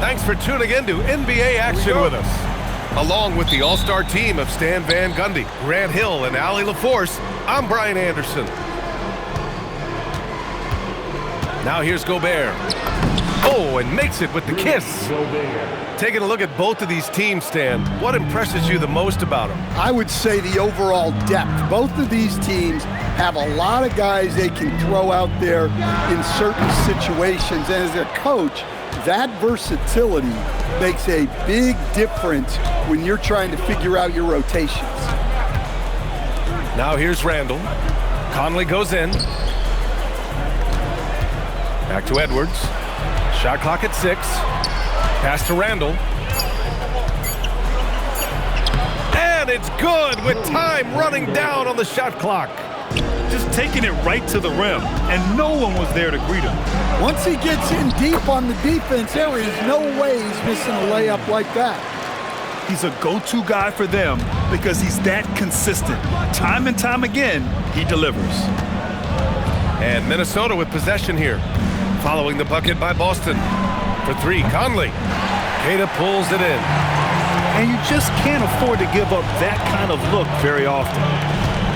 Thanks for tuning in to NBA action with us. Along with the all-star team of Stan Van Gundy, Grant Hill, and Allie LaForce, I'm Brian Anderson. Now here's Gobert. Oh, and makes it with the kiss. Taking a look at both of these teams, Stan, what impresses you the most about them? I would say the overall depth. Both of these teams have a lot of guys they can throw out there in certain situations. And as a coach, that versatility makes a big difference when you're trying to figure out your rotations. Now here's Randall. Conley goes in. Back to Edwards. Shot clock at 6. Pass to Randall. And it's good with time running down on the shot clock. Just taking it right to the rim, and no one was there to greet him. Once he gets in deep on the defense, there is no way he's missing a layup like that. He's a go-to guy for them because he's that consistent. Time and time again, he delivers. And Minnesota with possession here. Following the bucket by Boston. For 3, Conley. Tatum pulls it in. And you just can't afford to give up that kind of look very often.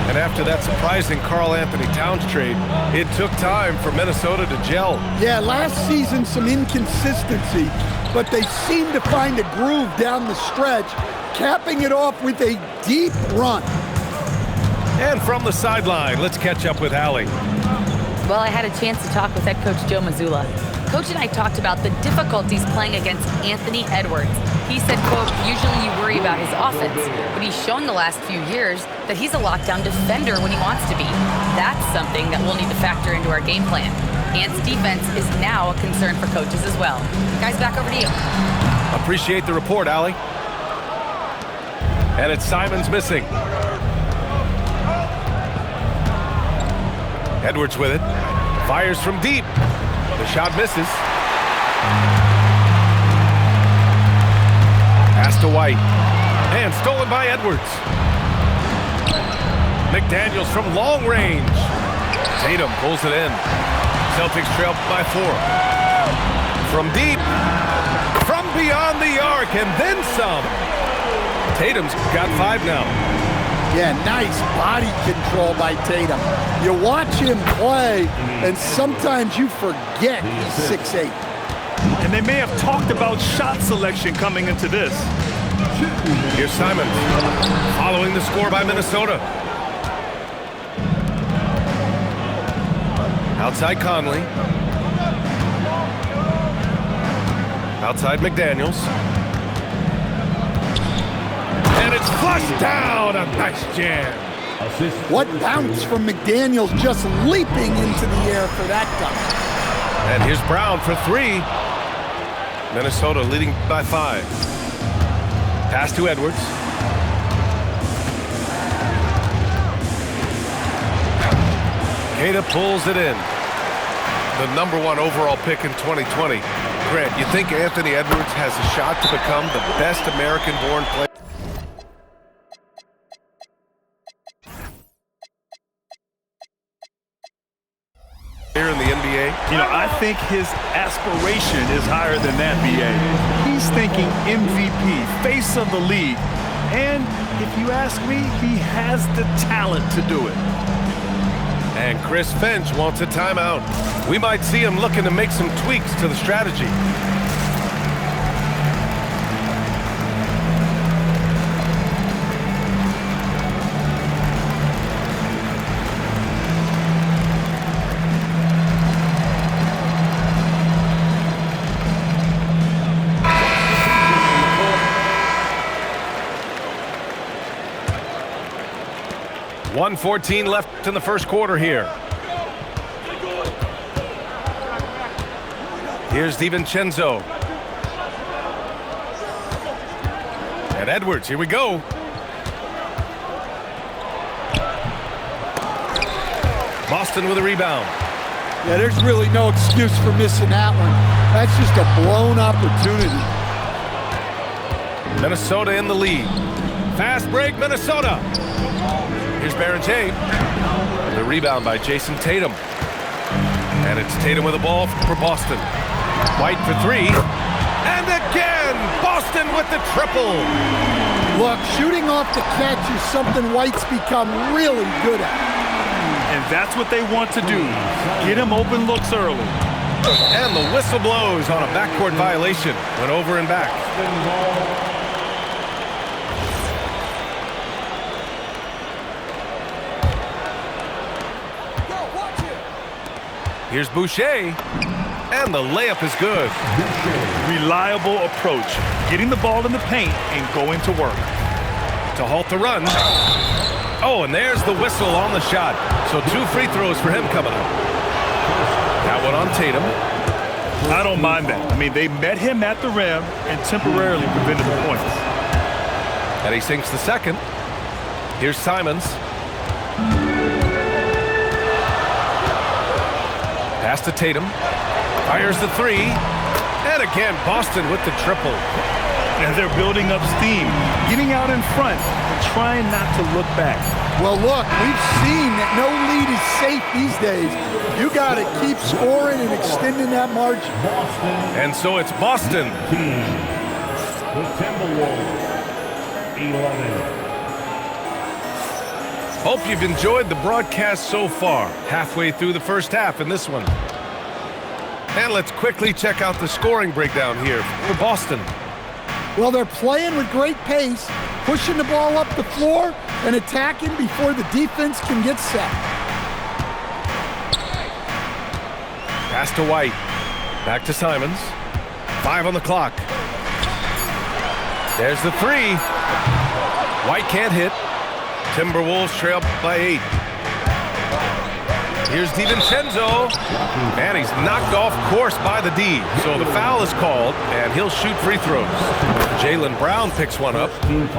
And after that surprising Karl-Anthony Towns trade, it took time for Minnesota to gel. Yeah, last season some inconsistency, but they seemed to find a groove down the stretch, capping it off with a deep run. And from the sideline, let's catch up with Allie. Well, I had a chance to talk with head coach Joe Mazzulla. Coach and I talked about the difficulties playing against Anthony Edwards. He said, quote, usually you worry about his offense, but he's shown the last few years that he's a lockdown defender when he wants to be. That's something that we'll need to factor into our game plan. Ant's defense is now a concern for coaches as well. Guys, back over to you. Appreciate the report, Allie. And it's Simons missing. Edwards with it. Fires from deep. The shot misses. Pass to White. And stolen by Edwards. McDaniels from long range. Tatum pulls it in. Celtics trail by 4. From deep. From beyond the arc and then some. Tatum's got 5 now. Yeah, nice body control by Tatum. You watch him play, and sometimes you forget he's 6'8". And they may have talked about shot selection coming into this. Here's Simons, following the score by Minnesota. Outside Conley. Outside McDaniels. And it's flushed down. A nice jam. What bounce from McDaniels, just leaping into the air for that dunk. And here's Brown for 3. Minnesota leading by 5. Pass to Edwards. Tatum pulls it in. The #1 overall pick in 2020. Grant, you think Anthony Edwards has a shot to become the best American-born player in the NBA? You know, I think his aspiration is higher than that, BA. He's thinking MVP, face of the league. And if you ask me, he has the talent to do it. And Chris Finch wants a timeout. We might see him looking to make some tweaks to the strategy. .114 left in the first quarter here. Here's DiVincenzo. And Edwards, here we go. Boston with a rebound. Yeah, there's really no excuse for missing that one. That's just a blown opportunity. Minnesota in the lead. Fast break, Minnesota. Here's Barrett-James. The rebound by Jason Tatum. And it's Tatum with the ball for Boston. White for 3. And the with the triple. Look, shooting off the catch is something White's become really good at. And that's what they want to do. Get him open looks early. And the whistle blows on a backcourt violation. Went over and back. Here's Boucher. And the layup is good. Reliable approach. Getting the ball in the paint and going to work. To halt the run. Oh, and there's the whistle on the shot. So 2 free throws for him coming up. That one on Tatum. I don't mind that. I mean, they met him at the rim and temporarily prevented the points. And he sinks the second. Here's Simons. Pass to Tatum. Fires the 3. And again, Boston with the triple. And they're building up steam, getting out in front and trying not to look back. Well, look, we've seen that no lead is safe these days. You got to keep scoring and extending that margin. And so it's Boston. The Timberwolves, 11. Hope you've enjoyed the broadcast so far. Halfway through the first half in this one. And let's quickly check out the scoring breakdown here for Boston. Well, they're playing with great pace, pushing the ball up the floor and attacking before the defense can get set. Pass to White. Back to Simons. 5 on the clock. There's the 3. White can't hit. Timberwolves trail by 8. Here's DiVincenzo. And he's knocked off course by the D. So the foul is called, and he'll shoot free throws. Jaylen Brown picks one up.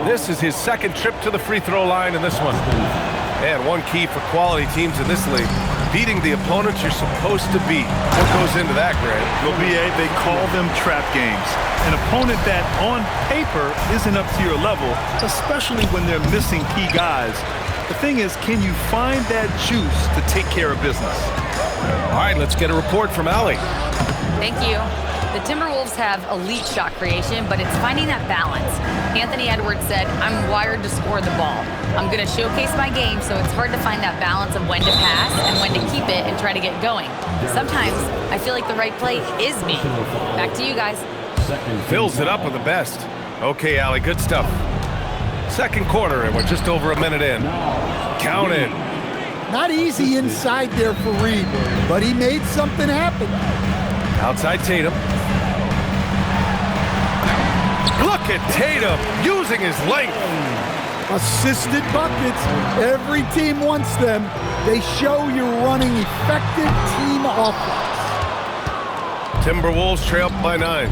This is his second trip to the free throw line in this one. And one key for quality teams in this league, beating the opponents you're supposed to beat. What goes into that, Grant? Well, BA, they call them trap games. An opponent that, on paper, isn't up to your level, especially when they're missing key guys. The thing is, can you find that juice to take care of business? All right, let's get a report from Allie. Thank you. The Timberwolves have elite shot creation, but it's finding that balance. Anthony Edwards said, "I'm wired to score the ball. I'm going to showcase my game, so it's hard to find that balance of when to pass and when to keep it and try to get going. Sometimes I feel like the right play is me." Back to you guys. Fills it up with the best. Okay, Allie, good stuff. Second quarter, and we're just over a minute in. Count it. Not easy inside there for Reed, but he made something happen. Outside Tatum. Look at Tatum using his length. Assisted buckets. Every team wants them. They show you're running effective team offense. Timberwolves trail by 9.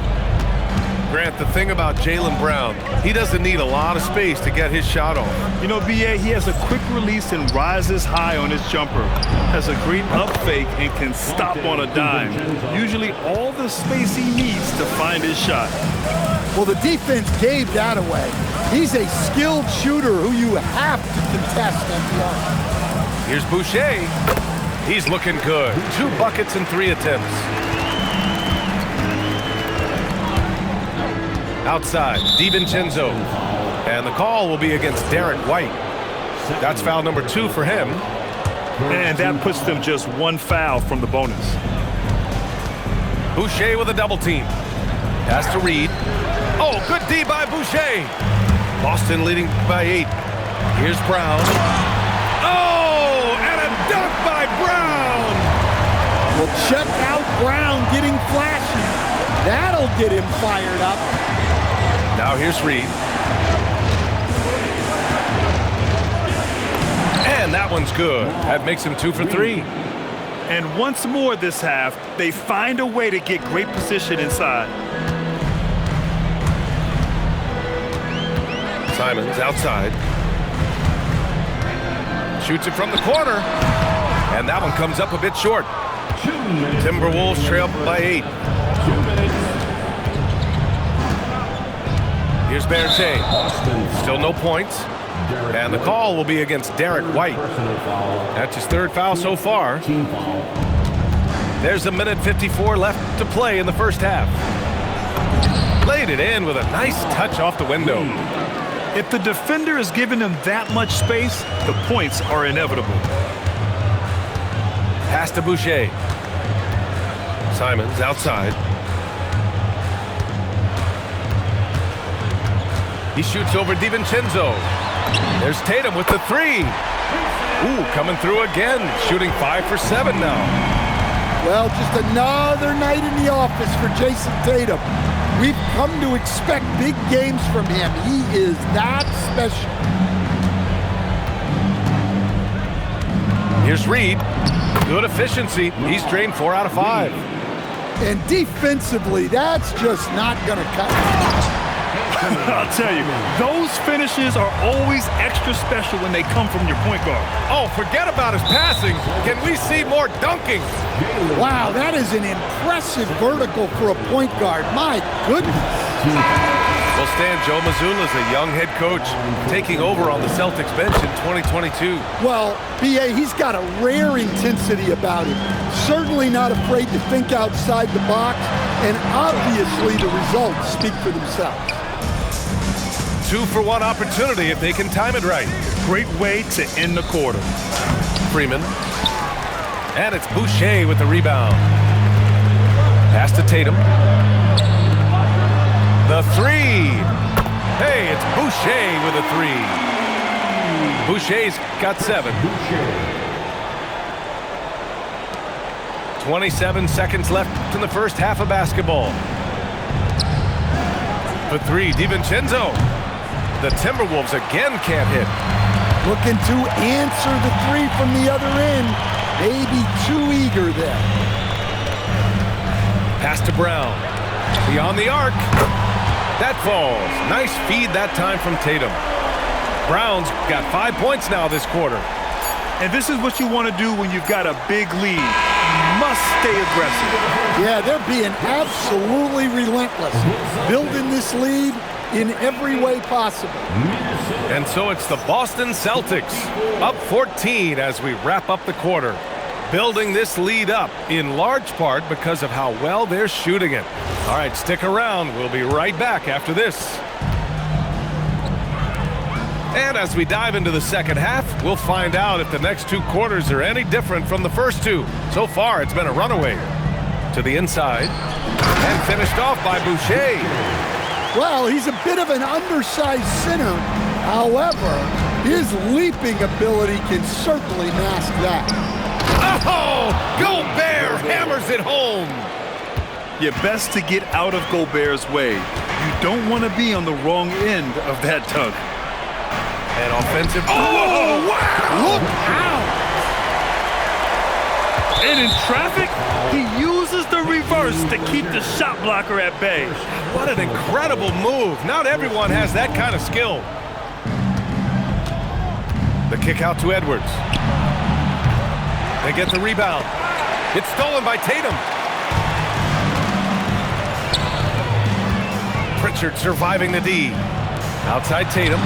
Grant, the thing about Jaylen Brown, he doesn't need a lot of space to get his shot off. You know, BA, he has a quick release and rises high on his jumper. Has a great up fake and can stop on a dime. Usually all the space he needs to find his shot. Well, the defense gave that away. He's a skilled shooter who you have to contest at the arc. Here's Boucher. He's looking good. 2 buckets and 3 attempts. Outside, DiVincenzo. And the call will be against Derek White. That's foul number 2 for him. And that puts them just 1 foul from the bonus. Boucher with a double team. Pass to Reed. Oh, good D by Boucher. Boston leading by 8. Here's Brown. Oh, and a dunk by Brown. Well, check out Brown getting flashy. That'll get him fired up. Now here's Reed. And that one's good. That makes him 2 for 3. And once more this half, they find a way to get great position inside. Simons outside. Shoots it from the corner. And that one comes up a bit short. Timberwolves trail by 8. Here's Berger. Still no points. And the call will be against Derek White. That's his 3rd foul so far. There's a minute 54 left to play in the first half. Lays laid it in with a nice touch off the window. If the defender is giving him that much space, the points are inevitable. Pass to Boucher. Simons outside. He shoots over DiVincenzo. There's Tatum with the three. Ooh, coming through again. Shooting 5 for 7 now. Well, just another night in the office for Jason Tatum. We've come to expect big games from him. He is that special. Here's Reed. Good efficiency. He's drained 4 out of 5. And defensively, that's just not going to cut it. I'll tell you, those finishes are always extra special when they come from your point guard. Oh, forget about his passing. Can we see more dunking? Wow, that is an impressive vertical for a point guard. My goodness. Well, Stan, Joe Mazzulla is a young head coach taking over on the Celtics bench in 2022. Well, BA, he's got a rare intensity about him. Certainly not afraid to think outside the box, and obviously the results speak for themselves. 2-for-1 opportunity if they can time it right. Great way to end the quarter. Freeman. And it's Boucher with the rebound. Pass to Tatum. The three. Hey, it's Boucher with a three. Boucher's got 7. 27 seconds left in the first half of basketball. The three, DiVincenzo. The Timberwolves again can't hit. Looking to answer the three from the other end. Maybe too eager there. Pass to Brown. Beyond the arc. That falls. Nice feed that time from Tatum. Brown's got 5 points now this quarter. And this is what you want to do when you've got a big lead. You must stay aggressive. Yeah, they're being absolutely relentless. Building this lead in every way possible. And so it's the Boston Celtics up 14 as we wrap up the quarter. Building this lead up in large part because of how well they're shooting it. All right, stick around. We'll be right back after this. And as we dive into the second half, we'll find out if the next 2 quarters are any different from the first 2. So far, it's been a runaway. To the inside. And finished off by Boucher. Well, he's a bit of an undersized center. However, his leaping ability can certainly mask that. Oh! Gobert hammers it home! You're best to get out of Gobert's way. You don't want to be on the wrong end of that tug. An offensive... Oh, wow! Look out! And in traffic, he uses the reverse to keep the shot blocker at bay. What an incredible move. Not everyone has that kind of skill. The kick out to Edwards. They get the rebound. It's stolen by Tatum. Pritchard surviving the D. Outside Tatum.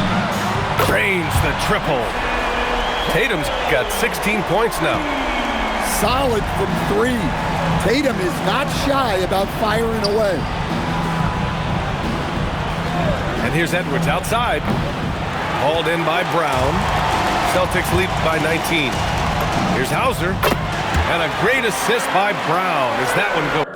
Drains the triple. Tatum's got 16 points now. Solid from 3. Tatum is not shy about firing away. And here's Edwards outside. Hauled in by Brown. Celtics lead by 19. Here's Hauser. And a great assist by Brown as that one goes.